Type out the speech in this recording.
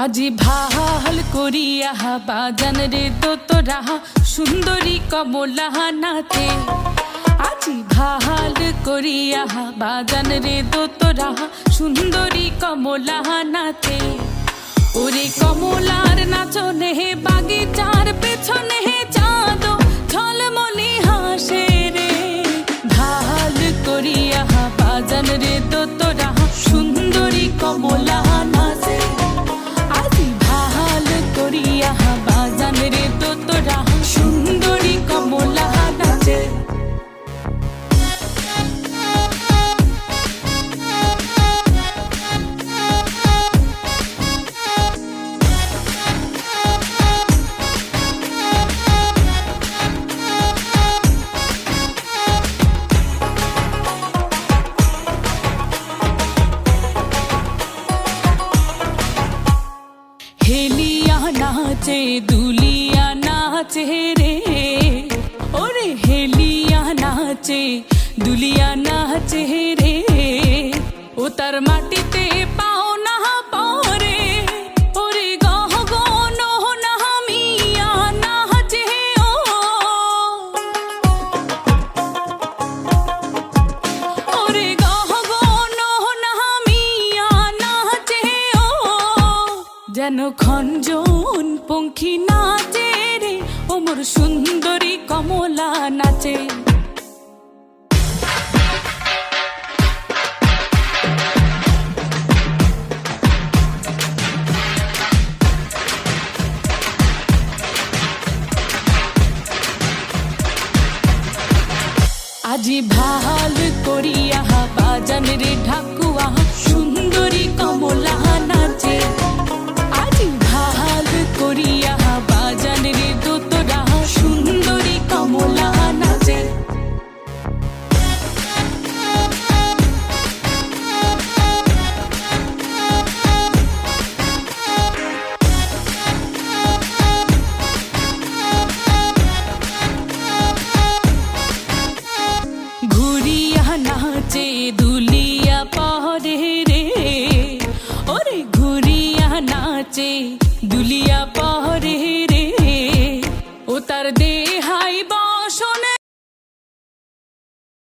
আজি ভাল করিয়া বাজান রে দোতরা সুন্দরী কমলা নাচে। আজি ভাল করিয়া বাজান রে দোতরা সুন্দরী কমলা নাচে। ওরে কমলার নাচনে বাগিচার পেছনে চাঁদ ঝলমলি হাসে রে। ভাল করিয়া বাজান রে দোতরা সুন্দরী কমলা নাচে। আজি ভাল করিয়া বাজান রে দোতরা সুন্দরী কমলা নাচে। হেলিয়া নাচে দুলিয়া নাচে রে। ওরে হেলিয়া নাচে দুলিয়া নাচে রে। ও তার মাটিতে পাও না পরে। ওরে গহ গন না মিয়া নাচে ও। ওরে গহ গন না মিয়া নাচে ও। যেন খঞ্জন পঙ্খী নাচে রে। ও মোর সুন্দরী কমলা নাচে। আজি ভাল করিয়া বাজান রে ঢাকু